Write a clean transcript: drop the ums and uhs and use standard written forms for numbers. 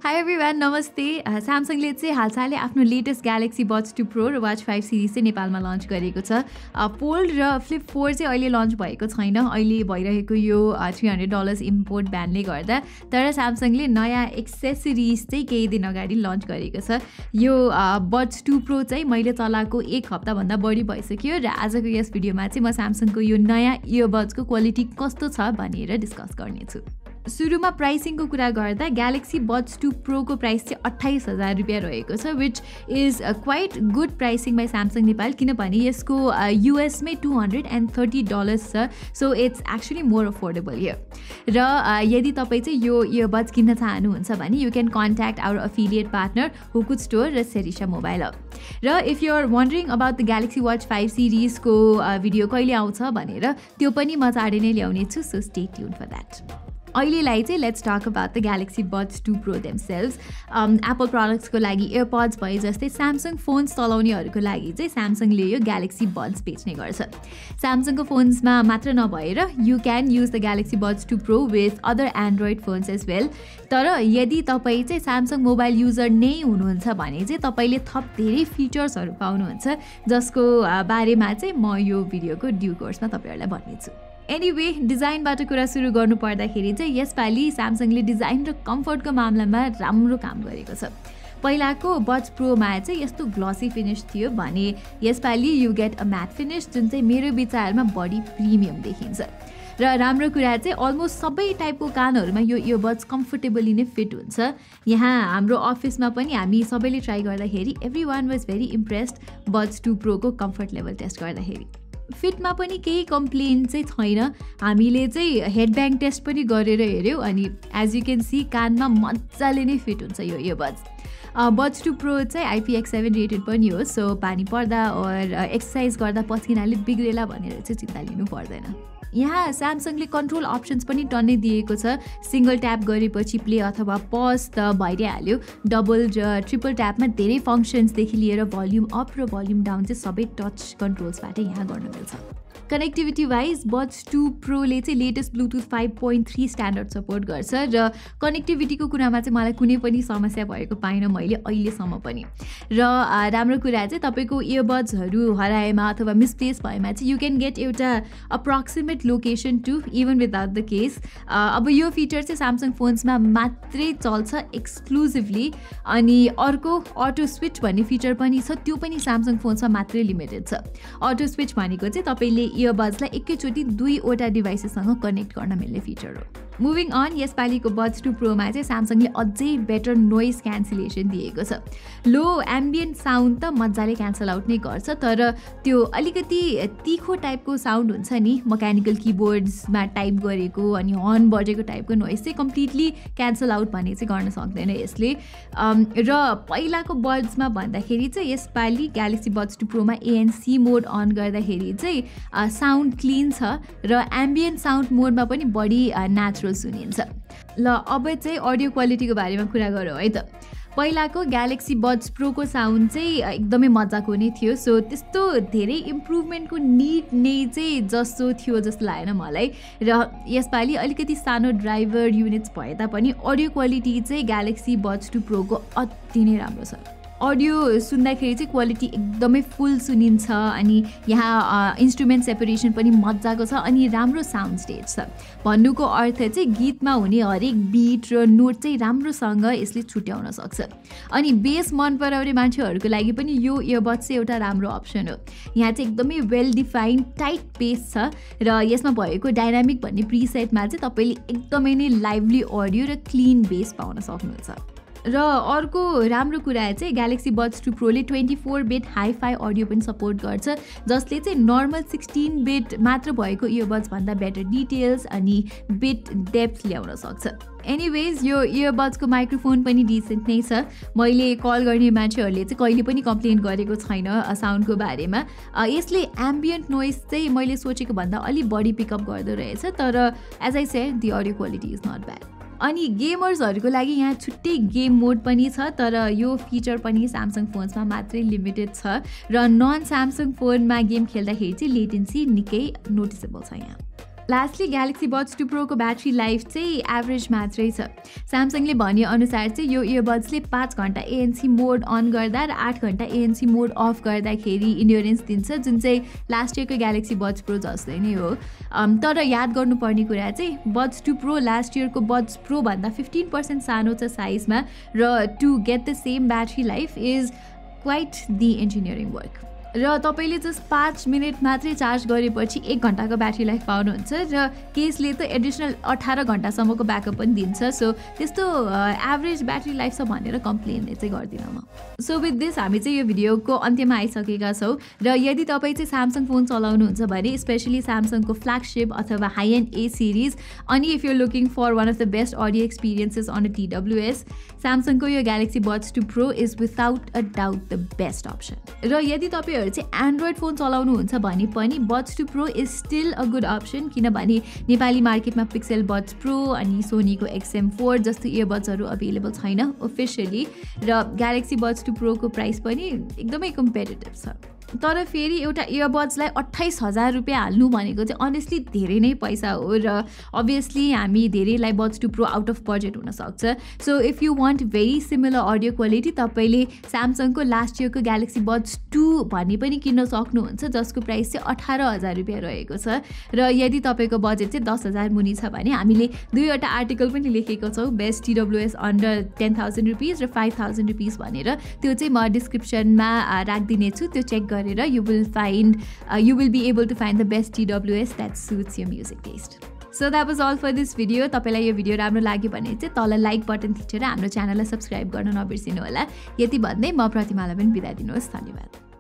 Hi everyone, नमस्ते। Samsungले चाहिँ हालसालै आफ्नो लेटेस्ट Galaxy Buds 2 Pro र Watch 5 सिरिज चाहिँ नेपालमा लन्च गरेको छ। फोल्ड र फ्लिप 4 चाहिँ अहिले लन्च भएको छैन। अहिले भइरहेको यो $300 इम्पोर्ट ब्यानले गर्दा। तर Samsungले नयाँ एक्सेसरिज चाहिँ केही दिन अगाडि लन्च गरेको छ। यो Buds 2 Pro चाहिँ मैले चलाएको 1 हप्ताभन्दा बढी भइसक्यो र आजको यस भिडियोमा चाहिँ म Samsungको यो नयाँ इयरबड्सको क्वालिटी कस्तो छ भनेर डिस्कस गर्नेछु। सुरुमा प्राइसिङको कुरा गर्दा Galaxy Buds 2 Pro को प्राइस चाहिँ 28,000 रुपियाँ रहेको छ, which is quite good pricing by Samsung Nepal, किनभने यसको युएसमै $230 छ, so it's actually more affordable here. र यदि तपाईँ चाहिँ यो इयरबड्स किन्न चाहनुहुन्छ भने you can contact our affiliate partner Hukut store र सेरिसा मोबाइल हब। र if you are wondering about the Galaxy Watch 5 सिरिजको भिडियो कहिले आउँछ भनेर त्यो पनि म चाँडै नै ल्याउने छु, so stay tune for that. अहिलेलाई चाहिँ let's talk about the Galaxy Buds 2 Pro themselves। Apple प्रडक्ट्सको लागि एयरपड्स भए जस्तै स्यामसङ फोन्स चलाउनेहरूको लागि चाहिँ स्यामसङले यो Galaxy Buds बेच्ने गर्छ। स्यामसङको फोन्समा मात्र नभएर you can use the Galaxy Buds 2 Pro with other Android phones as well. तर यदि तपाईँ चाहिँ स्यामसङ मोबाइल युजर नै हुनुहुन्छ भने चाहिँ तपाईँले थप धेरै फिचर्सहरू पाउनुहुन्छ, जसको बारेमा चाहिँ म यो भिडियोको ड्यू कोर्समा तपाईँहरूलाई भन्नेछु। एनिवे, डिजाइनबाट कुरा सुरु गर्नु पर्दाखेरि चाहिँ यसपालि स्यामसङले डिजाइन र कम्फर्टको मामलामा राम्रो काम गरेको छ। पहिलाको Buds प्रोमा चाहिँ यस्तो ग्लसी फिनिस थियो भने यसपालि you get a matte finish, जुन चाहिँ मेरो विचारमा बढी प्रिमियम देखिन्छ। र राम्रो कुरा चाहिँ अलमोस्ट सबै टाइपको कानहरूमा यो इयरबड्स कम्फर्टेबली नै फिट हुन्छ। यहाँ हाम्रो अफिसमा पनि हामी सबैले ट्राई गर्दाखेरि every one was very impressed Buds 2 Pro को कम्फर्ट लेभल टेस्ट गर्दाखेरि। फिटमा पनि केही कम्प्लेन चाहिँ छैन। हामीले चाहिँ हेडब्याङ टेस्ट पनि गरेर हेऱ्यौँ अनि एज यु क्यान सी कानमा मजाले नै फिट हुन्छ यो इयरबड्स। Buds 2 Pro चाहिँ IPX7 रेटेड पनि हो, सो पानी पर्दा और एक्सर्साइज गर्दा पसिनाले बिग्रेला भनेर चाहिँ चिन्ता लिनु पर्दैन। यहाँ स्यामसङले कन्ट्रोल अप्सन्स पनि टन्नै दिएको छ। सिङ्गल ट्याप गरेपछि प्ले अथवा पज त भइहाल्यो। डबल र ट्रिपल ट्यापमा धेरै फङ्सन्सदेखि लिएर भल्युम अप र भल्युम डाउन चाहिँ सबै टच कन्ट्रोल्सबाट यहाँ गर्न मिल्छ। कनेक्टिभिटी वाइज Buds 2 Proले चाहिँ लेटेस्ट ब्लुटुथ 5.3 स्ट्यान्डर्ड सपोर्ट गर्छ र कनेक्टिभिटीको कुरामा चाहिँ मलाई कुनै पनि समस्या भएको पाइनँ मैले अहिलेसम्म पनि। र राम्रो कुरा चाहिँ तपाईँको इयरबड्सहरू हराएमा अथवा मिसप्लेस भएमा चाहिँ यु क्यान गेट एउटा approximate location to even without the case. अब यो फिचर चाहिँ स्यामसङ फोन्समा मात्रै चल्छ एक्सक्लुजिभली। अनि अर्को अटो स्विच भन्ने फिचर पनि छ, त्यो पनि स्यामसङ फोन्समा मात्रै लिमिटेड छ। अटो स्विच भनेको चाहिँ तपाईँले इयरबड्सलाई एकैचोटि दुईवटा डिभाइसेससँग कनेक्ट गर्न मिल्ने फिचर हो। मुभिङ अन, यसपालिको Buds 2 प्रोमा चाहिँ स्यामसङले अझै बेटर नोइज क्यान्सलेसन दिएको छ। लो एम्बियन्ट साउन्ड त मजाले क्यान्सल आउट नै गर्छ, तर त्यो अलिकति तिखो टाइपको साउन्ड हुन्छ नि, मकेनिकल किबोर्ड्समा टाइप गरेको अनि हर्न बजेको टाइपको नोइज चाहिँ कम्प्लिटली क्यान्सल आउट भन्ने चाहिँ गर्न सक्दैन यसले। र पहिलाको बड्समा भन्दाखेरि चाहिँ यसपालि Galaxy Buds 2 प्रोमा ANC मोड अन गर्दाखेरि चाहिँ साउन्ड क्लिन छ र एम्बियन्ट साउन्ड मोडमा पनि बढी नेचुरल सुनिन्छ। ल अब चाहिँ अडियो क्वालिटीको बारेमा कुरा गरौँ है त। पहिलाको Galaxy Buds Pro को साउन्ड चाहिँ एकदमै मजाको नै थियो, सो त्यस्तो धेरै इम्प्रुभमेन्टको निड नै चाहिँ जस्तो थियो जस्तो लागेन मलाई। र यसपालि अलिकति सानो ड्राइभर युनिट्स भए तापनि अडियो क्वालिटी चाहिँ Galaxy Buds 2 Pro को अति नै राम्रो छ। अडियो सुन्दाखेरि चाहिँ क्वालिटी एकदमै फुल सुनिन्छ अनि यहाँ इन्स्ट्रुमेन्ट सेपरेसन पनि मजाको छ अनि राम्रो साउन्ड स्टेज छ। भन्नुको अर्थ चाहिँ गीतमा हुने हरेक बिट र नोट चाहिँ राम्रोसँग यसले छुट्याउन सक्छ। अनि बेस मन पराउने मान्छेहरूको लागि पनि यो इयरबड्स चाहिँ एउटा राम्रो अप्सन हो। यहाँ चाहिँ एकदमै वेल डिफाइन्ड टाइट बेस छ र यसमा भएको डाइनामिक भन्ने प्रिसेटमा चाहिँ तपाईँले एकदमै नै लाइभली अडियो र क्लिन बेस पाउन सक्नुहुन्छ। र अर्को राम्रो कुरा चाहिँ Galaxy Buds 2 Proले 24-बिट HiFi अडियो पनि सपोर्ट गर्छ, जसले चाहिँ नर्मल 16-बिट मात्र भएको इयरबड्स भन्दा बेटर डिटेल्स अनि बिट डेप्थ ल्याउन सक्छ। एनिवेज, यो इयरबड्सको माइक्रोफोन पनि डिसेन्ट नै छ। मैले कल गर्ने मान्छेहरूले चाहिँ कहिले पनि कम्प्लेन गरेको छैन साउन्डको बारेमा। यसले एम्बियन्ट नोइज चाहिँ मैले सोचेको भन्दा अलि बढी पिकअप गर्दो रहेछ, तर as I said the audio quality is not bad. अनि गेमर्सहरूको लागि यहाँ छुट्टै गेम मोड पनि छ, तर यो फिचर पनि स्यामसङ फोन्समा मात्रै लिमिटेड छ र नन स्यामसङ फोनमा गेम खेल्दाखेरि चाहिँ लेटेन्सी निकै नोटिसेबल छ यहाँ। लास्टली ग्यालेक्सी बड्स 2 प्रोको ब्याट्री लाइफ चाहिँ एभरेज मात्रै छ। स्यामसङले भनेअनुसार चाहिँ यो इयरबड्सले 5 घन्टा ANC मोड अन गर्दा र 8 घन्टा ANC मोड अफ गर्दाखेरि इन्ड्योरेन्स दिन्छ, जुन चाहिँ लास्ट इयरको ग्यालेक्सी बड्स प्रो जस्तै नै हो। तर याद गर्नुपर्ने कुरा चाहिँ बड्स 2 प्रो लास्ट इयरको बड्स प्रो भन्दा 15% सानो छ साइजमा, र to get the same battery life is quite the engineering work. र तपाईँले जस्ट 5 मिनट मात्रै चार्ज गरेपछि 1 घन्टाको ब्याट्री लाइफ पाउनुहुन्छ, र केसले त एडिसनल 18 घन्टासम्मको ब्याकअप पनि दिन्छ। सो त्यस्तो एभरेज ब्याट्री लाइफ छ भनेर कम्प्लेन चाहिँ गर्दिनँ म। सो विथ दिस हामी चाहिँ यो भिडियोको अन्त्यमा आइसकेका छौँ, र यदि तपाईँ चाहिँ स्यामसङ फोन चलाउनुहुन्छ भने स्पेसली स्यामसङको फ्ल्यागसिप अथवा हाई एन्ड ए सिरिज, अनि if you looking for one of the best audio experiences on a TWS, स्यामसङको यो Galaxy Buds 2 Pro is without a doubt the best option. र यदि तपाईँ चाहिँ एन्ड्रोइड फोन चलाउनुहुन्छ भने पनि Buds 2 Pro is still a good option, किनभने नेपाली मार्केटमा पिक्सेल बड्स प्रो अनि सोनीको XM4 जस्तो इयरबड्सहरू अभाइलेबल छैन अफिसियली, र ग्यालेक्सी बड्स 2 प्रोको प्राइस पनि एकदमै कम्पेटिटिभ छ। तर फेरि एउटा इयरबड्सलाई 28,000 रुपियाँ हाल्नु भनेको चाहिँ अनेस्टली धेरै नै पैसा हो, र अभियसली हामी धेरैलाई Buds 2 Pro out of budget हुनसक्छ। So if you want very similar audio quality तपाईँले स्यामसङको लास्ट इयरको ग्यालेक्सी बड्स 2 भन्ने पनि किन्न सक्नुहुन्छ, जसको प्राइस चाहिँ 18,000 रुपियाँ रहेको छ। र यदि तपाईँको बजेट चाहिँ 10,000 मुनि छ भने हामीले 2वटा आर्टिकल पनि लेखेको छौँ, बेस्ट TWS अन्डर 10,000 रुपिस र 5,000 रुपिस भनेर। त्यो चाहिँ म डिस्क्रिप्सनमा राखिदिनेछु, त्यो चेक गरेर you will be able to find the best TWS that suits your music taste. So that was all for this video. तपाईलाई यो भिडियो राम्रो लाग्यो भने चाहिँ तल लाइक बटन थिचेर हाम्रो च्यानललाई सब्स्क्राइब गर्न नबिर्सिनु होला। यति भन्दै म प्रतिमालाई पनि बिदा दिनुहोस्। धन्यवाद।